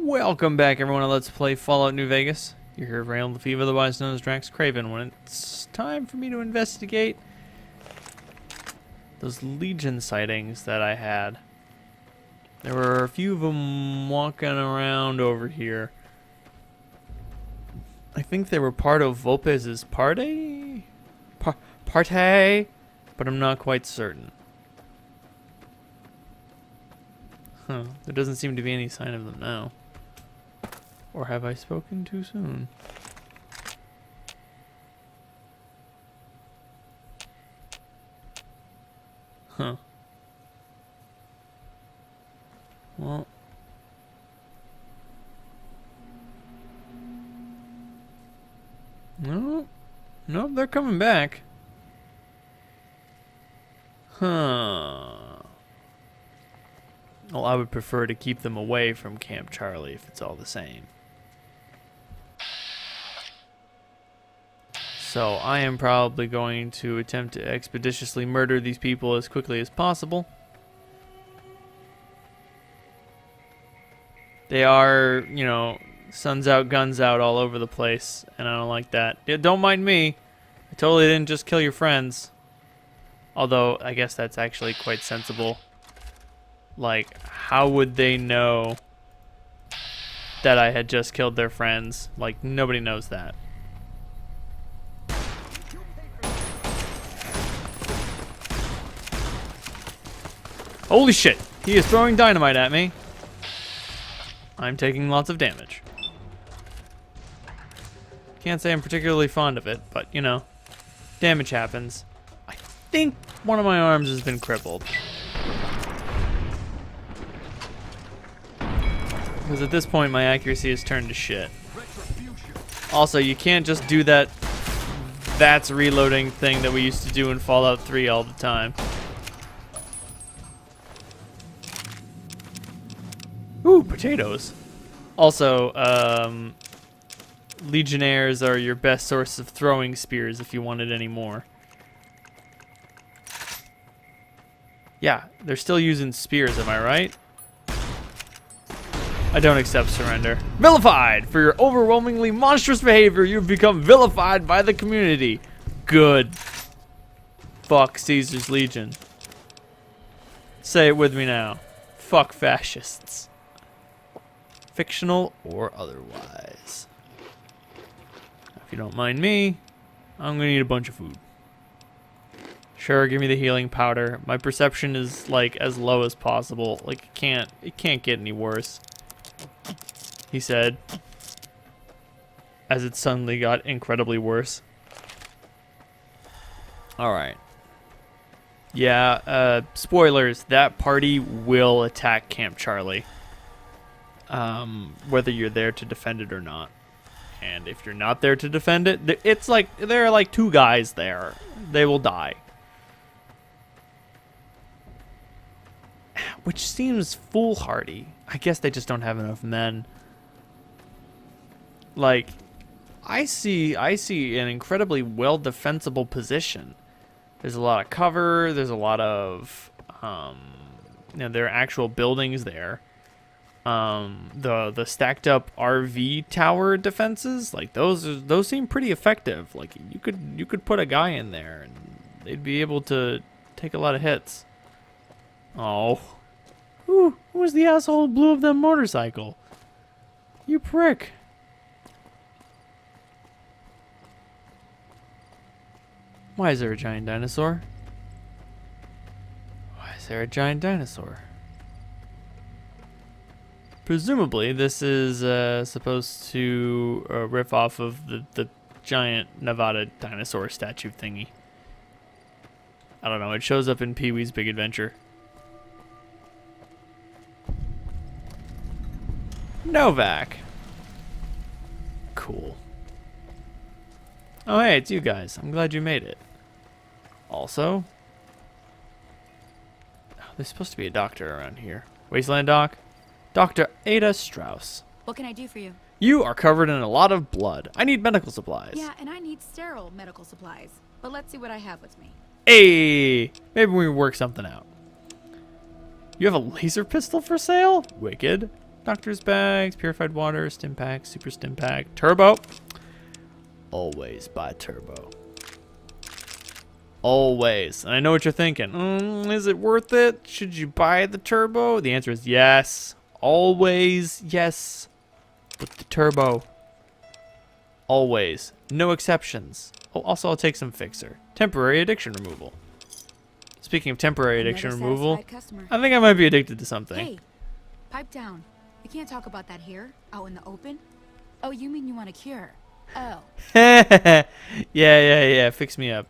Welcome back, everyone, to Let's Play Fallout New Vegas. You're here with Rail Thief, otherwise known as DraxxKraven, when it's time for me to investigate those Legion sightings that I had. There were a few of them walking around over here. I think they were part of Volpez's party? Party? But I'm not quite certain. Huh, there doesn't seem to be any sign of them now. Or have I spoken too soon? Huh. Well. No. Nope, they're coming back. Huh. Well, I would prefer to keep them away from Camp Charlie if it's all the same. So I am probably going to attempt to expeditiously murder these people as quickly as possible. They are, you know, suns out, guns out all over the place, and I don't like that. Yeah, don't mind me. I totally didn't just kill your friends. Although, I guess that's actually quite sensible. Like, how would they know that I had just killed their friends? Like, nobody knows that. Holy shit! He is throwing dynamite at me. I'm taking lots of damage. Can't say I'm particularly fond of it, but, you know, damage happens. I think one of my arms has been crippled. Because at this point, my accuracy has turned to shit. Also, you can't just do that's reloading thing that we used to do in Fallout 3 all the time. Ooh, potatoes. Also, Legionnaires are your best source of throwing spears if you wanted any more. Yeah, they're still using spears, am I right? I don't accept surrender. Vilified! For your overwhelmingly monstrous behavior, you've become vilified by the community. Good. Fuck Caesar's Legion. Say it with me now. Fuck fascists. Fictional or otherwise. If you don't mind me, I'm gonna need a bunch of food. Sure, give me the healing powder. My perception is like as low as possible. Like it can't get any worse. He said, as it suddenly got incredibly worse. Alright. Yeah, spoilers, that party will attack Camp Charlie. Whether you're there to defend it or not. And if you're not there to defend it, it's like, there are like two guys there. They will die. Which seems foolhardy. I guess they just don't have enough men. Like, I see an incredibly well defensible position. There's a lot of cover. There's a lot of, you know, there are actual buildings there. The stacked up RV tower defenses, like those seem pretty effective. Like you could put a guy in there and they'd be able to take a lot of hits. Oh. Who was the asshole who blew up that motorcycle? You prick. Why is there a giant dinosaur? Why is there a giant dinosaur? Presumably, this is supposed to riff off of the giant Nevada dinosaur statue thingy. I don't know. It shows up in Pee-wee's Big Adventure. Novak. Cool. Oh, hey, it's you guys. I'm glad you made it. Also, there's supposed to be a doctor around here. Wasteland Doc? Dr. Ada Strauss. What can I do for you? You are covered in a lot of blood. I need medical supplies. Yeah, and I need sterile medical supplies. But let's see what I have with me. Hey, maybe we work something out. You have a laser pistol for sale? Wicked. Doctor's bags, purified water, stim pack, super stim pack, turbo. Always buy turbo. Always. And I know what you're thinking. Is it worth it? Should you buy the turbo? The answer is yes. Always yes. With the turbo. Always. No exceptions. Oh, also, I'll take some fixer. Temporary addiction removal. Speaking of temporary addiction removal, I think I might be addicted to something. Hey, pipe down. We can't talk about that here, out in the open. Oh, you mean you want a cure? Oh. Yeah. Fix me up.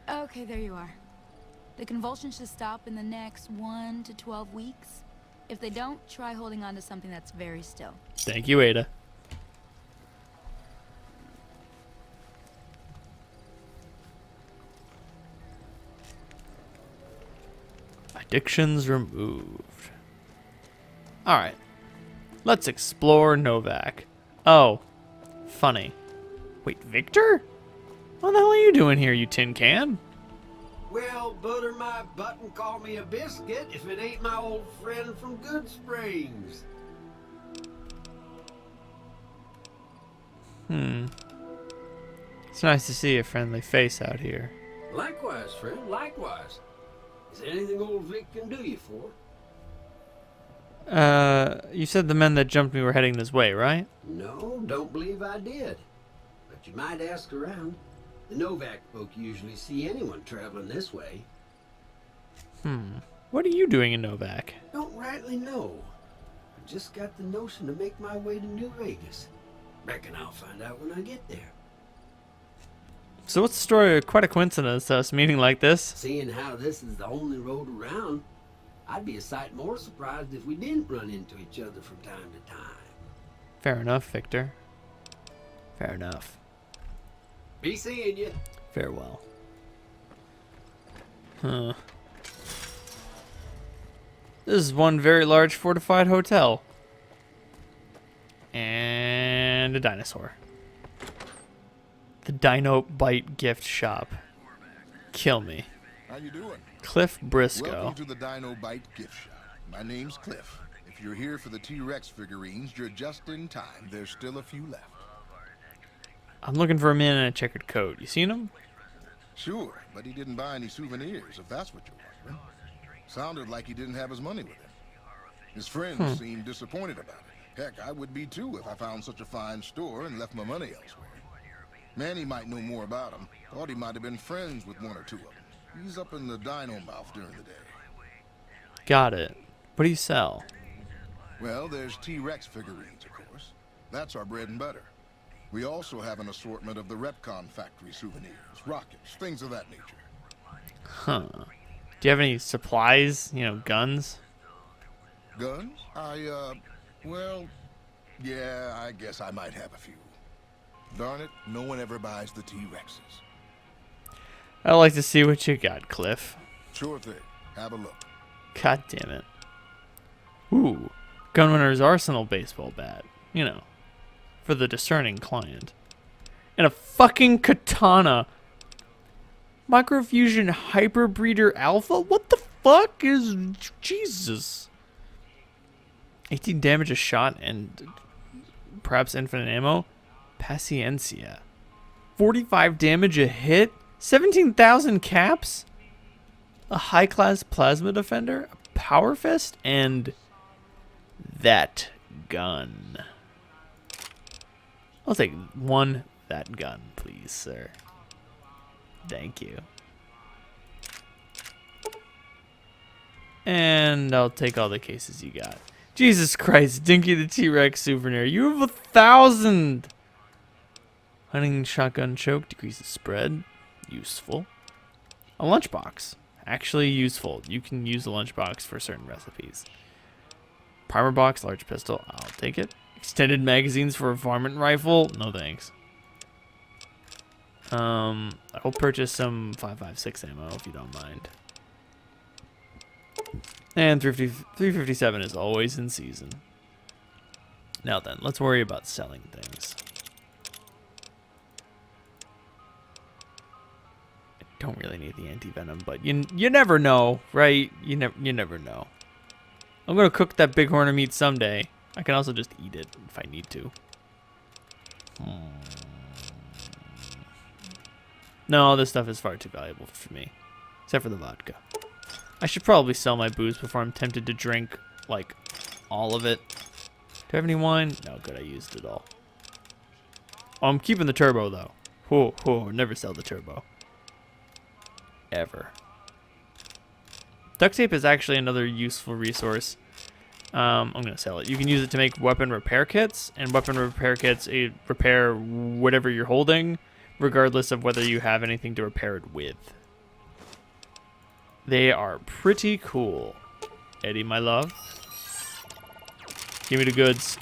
Okay, there you are. The convulsions should stop in the next 1 to 12 weeks. If they don't, try holding on to something that's very still. Thank you, Ada. Addictions removed. Alright. Let's explore Novak. Oh. Funny. Wait, Victor? What the hell are you doing here, you tin can? Well, butter my butt and call me a biscuit if it ain't my old friend from Good Springs. It's nice to see a friendly face out here. Likewise, friend, likewise. Is there anything old Vic can do you for? You said the men that jumped me were heading this way, right? No, don't believe I did. But you might ask around. The Novak folk usually see anyone traveling this way. What are you doing in Novak? Don't rightly know. I just got the notion to make my way to New Vegas. Reckon I'll find out when I get there. So what's the story? Quite a coincidence, us meeting like this. Seeing how this is the only road around, I'd be a sight more surprised if we didn't run into each other from time to time. Fair enough, Victor. Fair enough. Be seeing you. Farewell. Huh. This is one very large fortified hotel. And a dinosaur. The Dino Bite gift shop. Kill me. How you doing? Cliff Briscoe. Welcome to the Dino Bite gift shop. My name's Cliff. If you're here for the T-Rex figurines, you're just in time. There's still a few left. I'm looking for a man in a checkered coat. You seen him? Sure, but he didn't buy any souvenirs, if that's what you're wondering. Sounded like he didn't have his money with him. His friends seemed disappointed about it. Heck, I would be too if I found such a fine store and left my money elsewhere. Manny might know more about him. Thought he might have been friends with one or two of them. He's up in the dino mouth during the day. Got it. What do you sell? Well, there's T-Rex figurines, of course. That's our bread and butter. We also have an assortment of the Repcon factory souvenirs, rockets, things of that nature. Huh. Do you have any supplies? You know, guns? Guns? Well, yeah, I guess I might have a few. Darn it, no one ever buys the T-Rexes. I'd like to see what you got, Cliff. Sure thing. Have a look. God damn it. Ooh. Gunrunner's Arsenal baseball bat. You know, for the discerning client. And a fucking katana. Microfusion Hyperbreeder Alpha? What the fuck is... Jesus. 18 damage a shot and perhaps infinite ammo. Paciencia. 45 damage a hit? 17,000 caps? A high-class plasma defender? A power fist? And that gun. I'll take that gun, please, sir. Thank you. And I'll take all the cases you got. Jesus Christ, Dinky the T-Rex souvenir. You have 1,000! Hunting shotgun choke decreases spread. Useful. A lunchbox. Actually useful. You can use a lunchbox for certain recipes. Primer box, large pistol. I'll take it. Extended magazines for a varmint rifle. No thanks. I'll purchase some 5.56 ammo if you don't mind. And 357 is always in season. Now then, let's worry about selling things. I don't really need the anti-venom, but you never know, right? You never know. I'm gonna cook that bighorn of meat someday. I can also just eat it if I need to. No, this stuff is far too valuable for me. Except for the vodka. I should probably sell my booze before I'm tempted to drink, like, all of it. Do I have any wine? No, good, I used it all. Oh, I'm keeping the turbo, though. Never sell the turbo. Ever. Duct tape is actually another useful resource. I'm going to sell it. You can use it to make weapon repair kits, and weapon repair kits repair whatever you're holding, regardless of whether you have anything to repair it with. They are pretty cool. Eddie, my love. Give me the goods.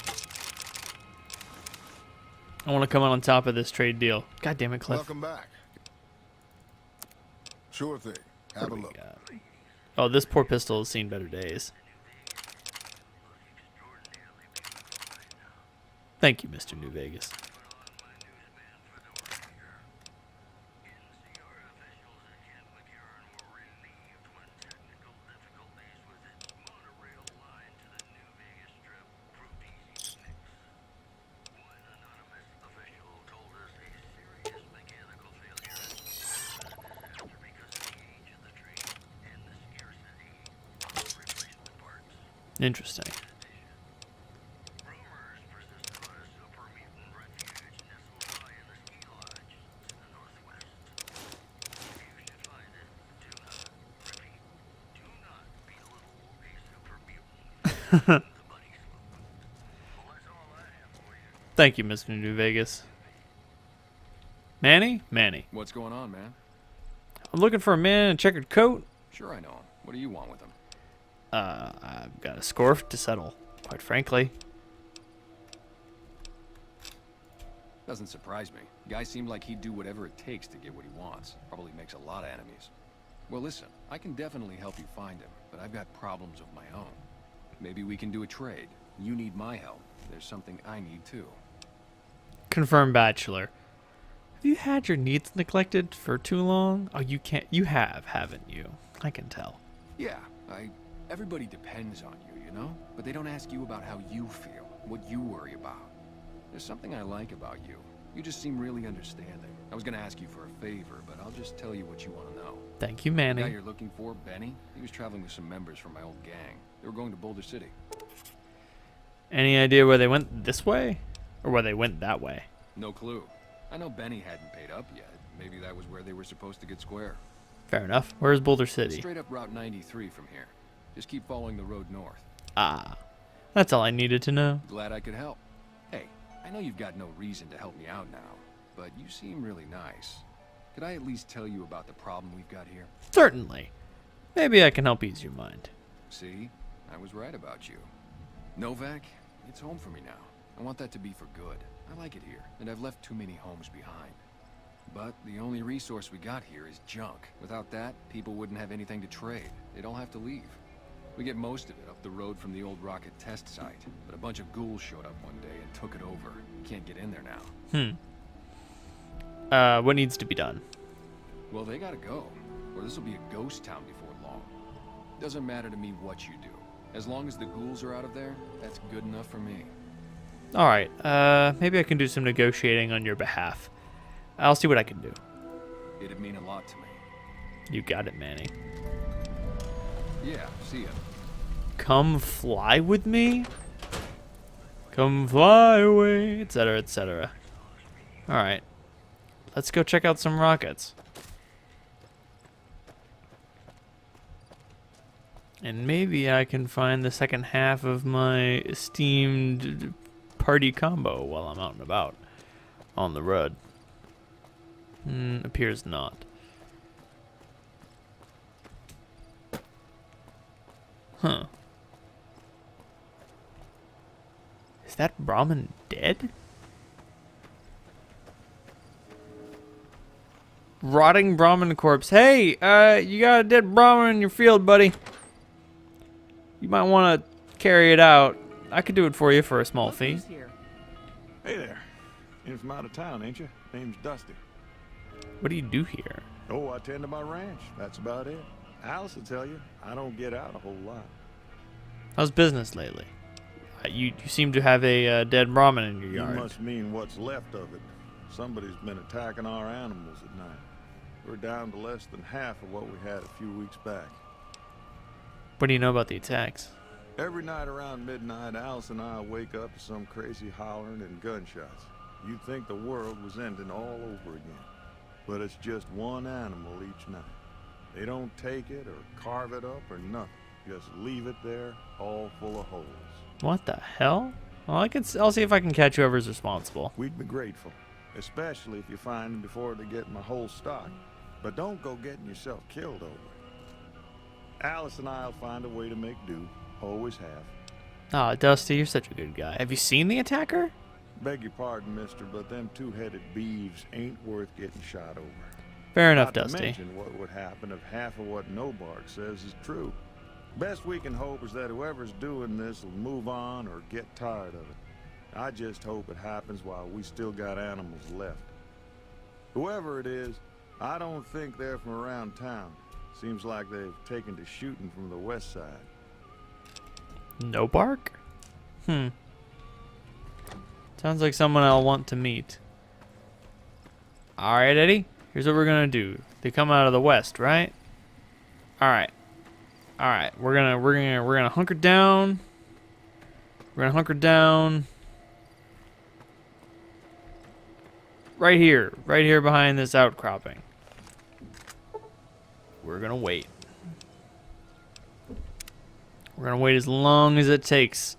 I want to come out on top of this trade deal. God damn it, Cliff. Welcome back. Sure thing. Have a look. Oh, this poor pistol has seen better days. Thank you, Mr. New Vegas. Interesting. Thank you, Mr. New Vegas. Manny? Manny. What's going on, man? I'm looking for a man in a checkered coat. Sure I know him. What do you want with him? I've got a score to settle, quite frankly. Doesn't surprise me. Guy seemed like he'd do whatever it takes to get what he wants. Probably makes a lot of enemies. Well, listen, I can definitely help you find him, but I've got problems of my own. Maybe we can do a trade. You need my help. There's something I need too. Confirmed bachelor. Have you had your needs neglected for too long? Oh, you can't. You have, haven't you? I can tell. Yeah, everybody depends on you, you know? But they don't ask you about how you feel, what you worry about. There's something I like about you. You just seem really understanding. I was gonna ask you for a favor, but I'll just tell you what you want to know. Thank you, The Manny. guy you're looking for, Benny, he was traveling with some members from my old gang. They were going to Boulder City. Any idea where they went this way? Or where they went that way? No clue. I know Benny hadn't paid up yet. Maybe that was where they were supposed to get square. Fair enough. Where's Boulder City? Straight up Route 93 from here. Just keep following the road north. Ah, that's all I needed to know. Glad I could help. Hey, I know you've got no reason to help me out now, but you seem really nice. Could I at least tell you about the problem we've got here? Certainly. Maybe I can help ease your mind. See? I was right about you. Novak, it's home for me now. I want that to be for good. I like it here, and I've left too many homes behind. But the only resource we got here is junk. Without that, people wouldn't have anything to trade. They'd all have to leave. We get most of it up the road from the old rocket test site, but a bunch of ghouls showed up one day and took it over. Can't get in there now. What needs to be done? Well, they gotta go, or this will be a ghost town before long. Doesn't matter to me what you do. As long as the ghouls are out of there, that's good enough for me. Alright, maybe I can do some negotiating on your behalf. I'll see what I can do. It'd mean a lot to me. You got it, Manny. Yeah, see ya. Come fly with me? Come fly away, etc., etc. Alright. Let's go check out some rockets. And maybe I can find the second half of my esteemed party combo while I'm out and about on the road. Appears not. Huh. Is that Brahmin dead? Rotting Brahmin corpse. Hey, you got a dead Brahmin in your field, buddy. You might want to carry it out. I could do it for you for a small fee. Hey there. In from out of town, ain't you? Name's Dusty. What do you do here? Oh, I tend to my ranch. That's about it. Alice will tell you, I don't get out a whole lot. How's business lately? You seem to have a dead Brahmin in your You yard. must mean what's left of it. Somebody's been attacking our animals at night. We're down to less than half of what we had a few weeks back. What do you know about the attacks? Every night around midnight, Alice and I wake up to some crazy hollering and gunshots. You'd think the world was ending all over again. But it's just one animal each night. They don't take it or carve it up or nothing. Just leave it there, all full of holes. What the hell? Well, I'll see if I can catch whoever's responsible. We'd be grateful, especially if you find them before they get my whole stock. But don't go getting yourself killed over it. Alice and I'll find a way to make do. Always have. Ah, Dusty, you're such a good guy. Have you seen the attacker? Beg your pardon, mister, but them two-headed beeves ain't worth getting shot over. Fair enough, Not to Dusty. mention what would happen if half of what Nobark says is true. Best we can hope is that whoever's doing this will move on or get tired of it. I just hope it happens while we still got animals left. Whoever it is, I don't think they're from around town. Seems like they've taken to shooting from the west side. No bark? Sounds like someone I'll want to meet. Alright, Eddie. Here's what we're gonna do. They come out of the west, right? Alright. Alright. We're gonna hunker down. We're gonna hunker down. Right here. Right here behind this outcropping. We're gonna wait. We're gonna wait as long as it takes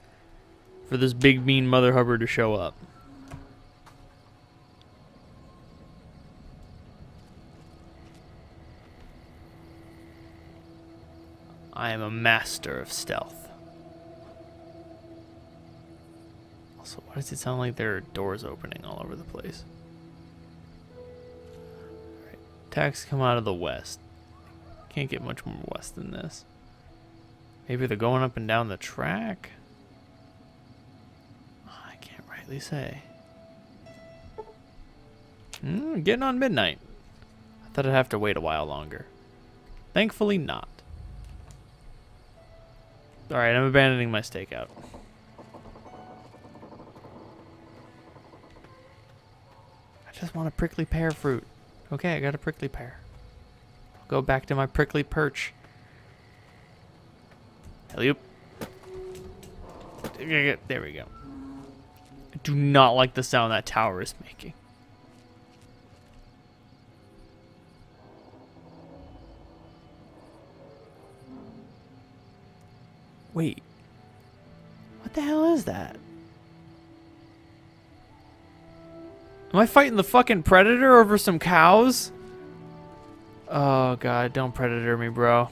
for this big mean Mother Hubbard to show up. I am a master of stealth. Also, why does it sound like there are doors opening all over the place? Alright, attacks come out of the west. Can't get much more west than this. Maybe they're going up and down the track? I can't rightly say. Getting on midnight. I thought I'd have to wait a while longer. Thankfully not. Alright, I'm abandoning my stakeout. I just want a prickly pear fruit. Okay, I got a prickly pear. I'll go back to my prickly perch. Help. There we go. I do not like the sound that tower is making. Wait. What the hell is that? Am I fighting the fucking predator over some cows? Oh god, don't predator me, bro.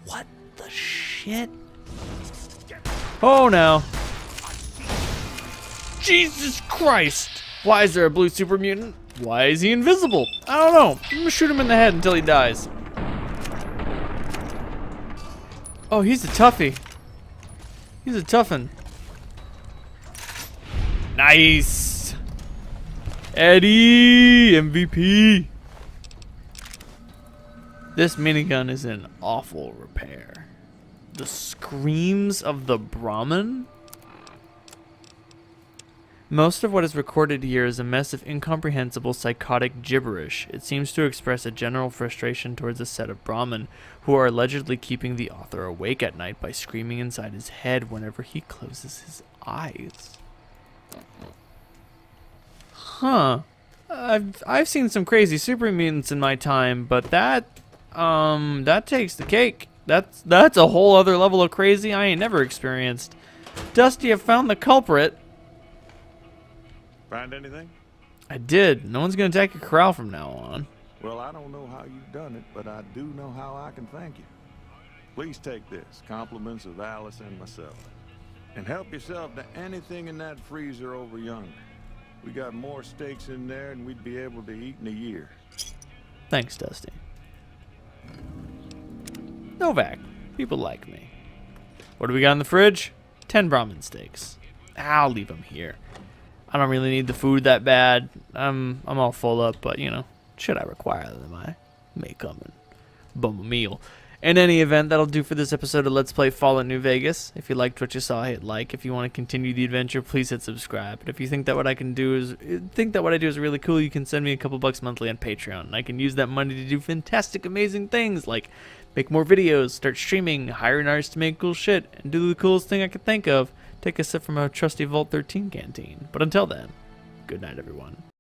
What the shit? Oh no. Jesus Christ! Why is there a blue super mutant? Why is he invisible? I don't know. I'm gonna shoot him in the head until he dies. Oh, he's a toughie. He's a toughin'. Nice! Eddie! MVP! This minigun is in awful repair. The screams of the Brahmin? Most of what is recorded here is a mess of incomprehensible psychotic gibberish. It seems to express a general frustration towards a set of Brahmin who are allegedly keeping the author awake at night by screaming inside his head whenever he closes his eyes. Huh. I've seen some crazy super mutants in my time, but that takes the cake. That's a whole other level of crazy I ain't never experienced. Dusty, I found the culprit. Find anything? I did. No one's gonna attack your corral from now on. Well, I don't know how you've done it, but I do know how I can thank you. Please take this, compliments of Alice and myself. And help yourself to anything in that freezer over yonder. We got more steaks in there than we'd be able to eat in a year. Thanks, Dusty. Novak. People like me. What do we got in the fridge? 10 Brahmin steaks. I'll leave them here. I don't really need the food that bad. I'm all full up, but you know, should I require them, I may come and bum a meal. In any event, that'll do for this episode of Let's Play Fallout New Vegas. If you liked what you saw, hit like. If you want to continue the adventure, please hit subscribe. And if you think that what I do is really cool, you can send me a couple bucks monthly on Patreon. And I can use that money to do fantastic, amazing things like make more videos, start streaming, hire an artist to make cool shit, and do the coolest thing I could think of, take a sip from a trusty Vault 13 canteen. But until then, good night, everyone.